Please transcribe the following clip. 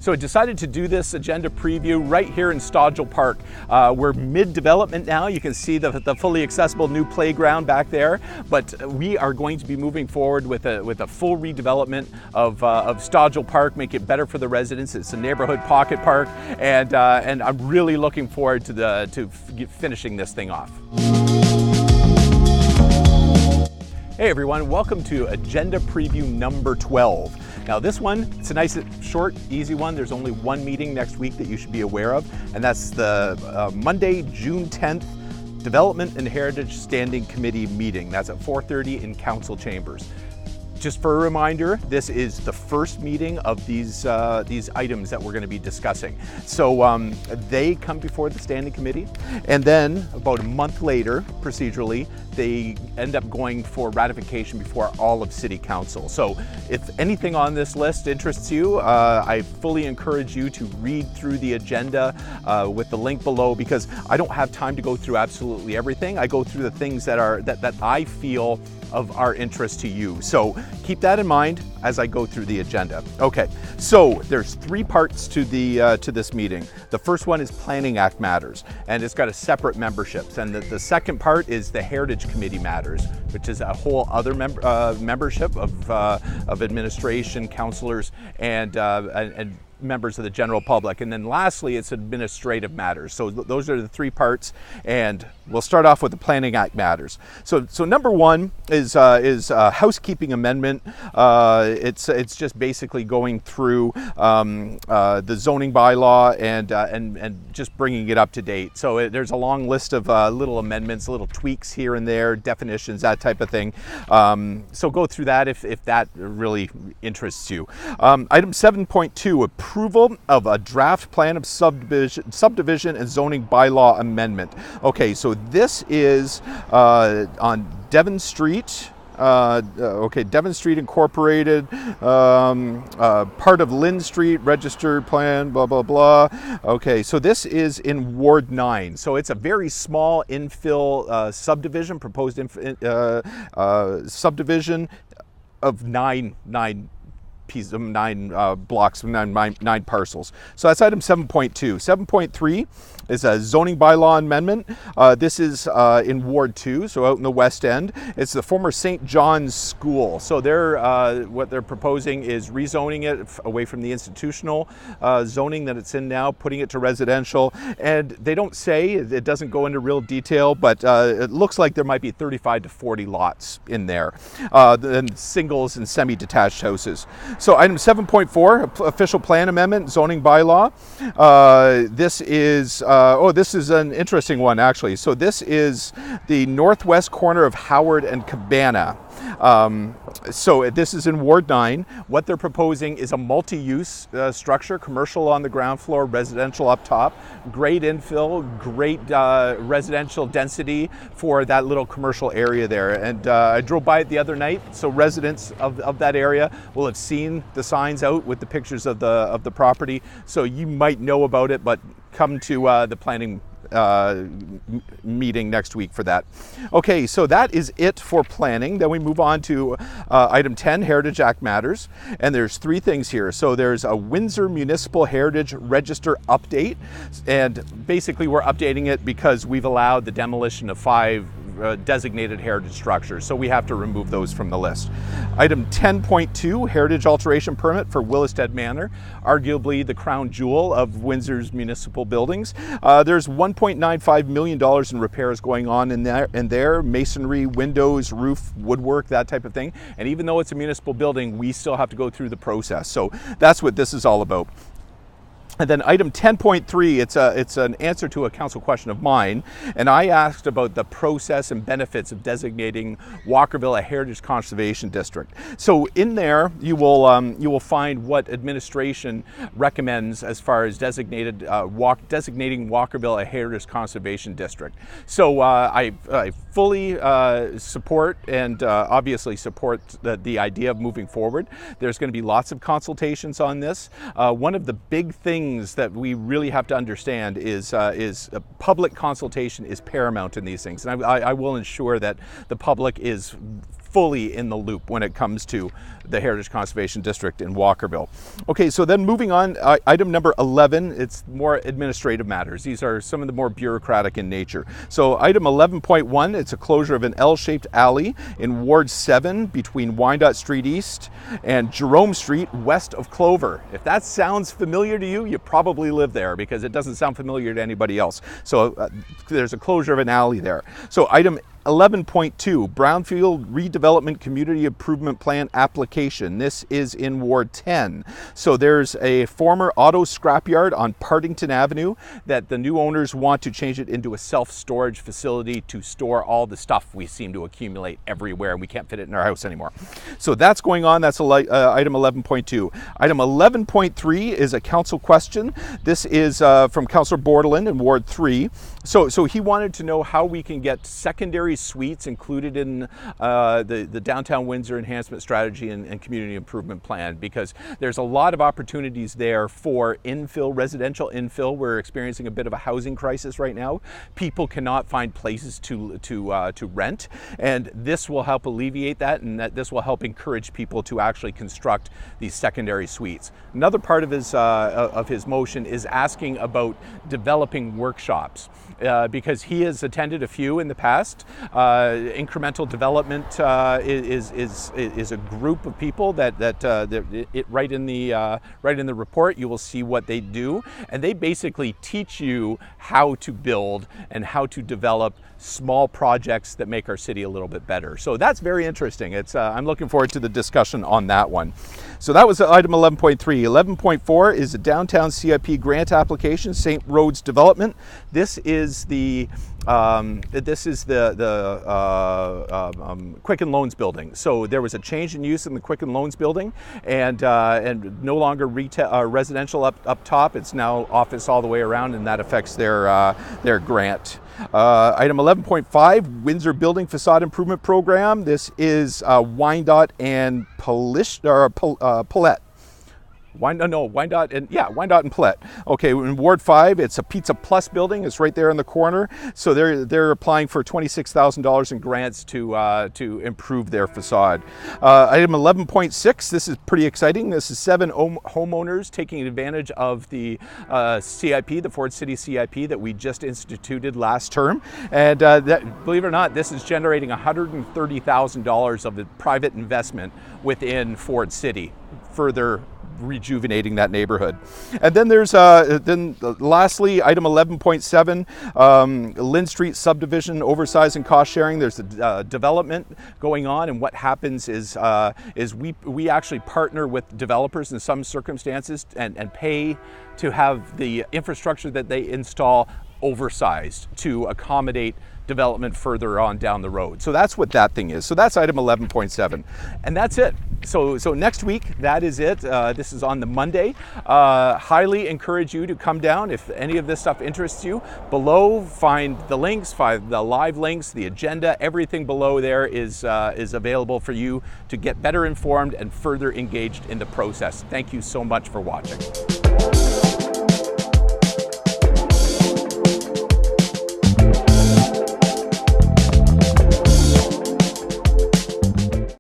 So I decided to do this agenda preview right here in Stodgell Park. We're mid-development now. You can see the fully accessible new playground back there, but we are going to be moving forward with a full redevelopment of Stodgell Park, make it better for the residents. It's a neighborhood pocket park, and I'm really looking forward to finishing this thing off. Hey everyone, welcome to agenda preview number 12. Now this one, it's a nice, short, easy one. There's only one meeting next week that you should be aware of, and that's the Monday, June 10th, Development and Heritage Standing Committee meeting. That's at 4:30 in Council Chambers. Just for a reminder, this is the first meeting of these items that we're going to be discussing. So they come before the standing committee, and then about a month later, procedurally, they end up going for ratification before all of City Council. So if anything on this list interests you, I fully encourage you to read through the agenda with the link below, because I don't have time to go through absolutely everything. I go through the things that I feel of our interest to you. So keep that in mind as I go through the agenda. Okay, so there's three parts to this meeting. The first one is Planning Act matters, and it's got a separate memberships. And the second part is the Heritage Committee matters, which is a whole other membership of administration, councillors, and members of the general public. And then lastly, it's administrative matters. So those are the three parts, and we'll start off with the Planning Act matters. So number one is a housekeeping amendment. It's just basically going through the zoning bylaw and just bringing it up to date. So there's a long list of little amendments, little tweaks here and there, definitions, that type of thing. So go through that if that really interests you. Item 7.2, approval of a draft plan of subdivision and zoning bylaw amendment. Okay, so this is on Devon Street. Devon Street Incorporated, part of Lynn Street, registered plan, blah, blah, blah. Okay, so this is in Ward 9. So it's a very small infill subdivision, proposed subdivision of nine blocks, nine parcels. So that's item 7.2. 7.3 is a zoning bylaw amendment. This is in Ward 2, so out in the West End. It's the former St. John's School. So what they're proposing is rezoning it away from the institutional zoning that it's in now, putting it to residential. And they don't say, it doesn't go into real detail, but it looks like there might be 35 to 40 lots in there, and singles and semi-detached houses. So item 7.4, official plan amendment, zoning bylaw. This is an interesting one, actually. So this is the northwest corner of Howard and Cabana. So this is in Ward 9. What they're proposing is a multi-use structure, commercial on the ground floor, residential up top, great infill, great residential density for that little commercial area there. And I drove by it the other night, so residents of that area will have seen the signs out with the pictures of the property. So you might know about it, but come to the planning meeting next week for that. Okay, so that is it for planning. Then we move on to item 10, Heritage Act matters. And there's three things here. So there's a Windsor Municipal Heritage Register update. And basically we're updating it because we've allowed the demolition of 5 designated heritage structures, so we have to remove those from the list. Item 10.2, heritage alteration permit for Willisted Manor, arguably the crown jewel of Windsor's municipal buildings. There's $1.95 million in repairs going on in there, masonry, windows, roof, woodwork, that type of thing. And even though it's a municipal building, we still have to go through the process. So that's what this is all about. And then item 10.3, it's an answer to a council question of mine, and I asked about the process and benefits of designating Walkerville a heritage conservation district. So in there, you will find what administration recommends as far as designating Walkerville a heritage conservation district. So I fully support and obviously support the idea of moving forward. There's going to be lots of consultations on this. One of the big things that we really have to understand is public consultation is paramount in these things, and I will ensure that the public is fully in the loop when it comes to the Heritage Conservation District in Walkerville. Okay, so then moving on, item number 11, it's more administrative matters. These are some of the more bureaucratic in nature. So item 11.1, it's a closure of an L-shaped alley in Ward 7 between Wyandotte Street East and Jerome Street west of Clover. If that sounds familiar to you, you probably live there, because it doesn't sound familiar to anybody else. So there's a closure of an alley there. So item 11.2, Brownfield Redevelopment Community Improvement Plan application. This is in Ward 10. So there's a former auto scrapyard on Partington Avenue that the new owners want to change it into a self-storage facility to store all the stuff we seem to accumulate everywhere, and we can't fit it in our house anymore. So that's going on. That's item 11.2. Item 11.3 is a council question. This is from Councillor Bordelin in Ward 3. So he wanted to know how we can get secondary suites included in the Downtown Windsor Enhancement Strategy and Community Improvement Plan, because there's a lot of opportunities there for infill, residential infill. We're experiencing a bit of a housing crisis right now. People cannot find places to rent, and this will help alleviate that, and that this will help encourage people to actually construct these secondary suites. Another part of his motion is asking about developing workshops. Because he has attended a few in the past. Incremental development is a group of people that right in the report you will see what they do, and they basically teach you how to build and how to develop small projects that make our city a little bit better. So that's very interesting. I'm looking forward to the discussion on that one. So that was item 11.3. 11.4 is a downtown CIP grant application, St. Roads Development. This is the Quicken Loans building. So there was a change in use in the Quicken Loans building, and no longer residential up top. It's now office all the way around, and that affects their grant. Item 11.5, Windsor Building Facade Improvement Program. This is Wyandotte and Paulette. Wyandotte and Paulette. Okay, in Ward 5, it's a Pizza Plus building. It's right there in the corner. So they're applying for $26,000 in grants to improve their facade. Item 11.6, this is pretty exciting. This is 7 homeowners taking advantage of the CIP, the Ford City CIP that we just instituted last term. And believe it or not, this is generating $130,000 of private investment within Ford City, further rejuvenating that neighborhood. And then there's lastly, item 11.7, Lynn Street Subdivision oversize and cost sharing. There's a development going on, and what happens is we actually partner with developers in some circumstances and pay to have the infrastructure that they install oversized to accommodate development further on down the road. So that's what that thing is. So that's item 11.7, and that's it. So next week, that is it. This is on the Monday. Highly encourage you to come down if any of this stuff interests you. Below, find the links, find the live links, the agenda, everything below there is available for you to get better informed and further engaged in the process. Thank you so much for watching.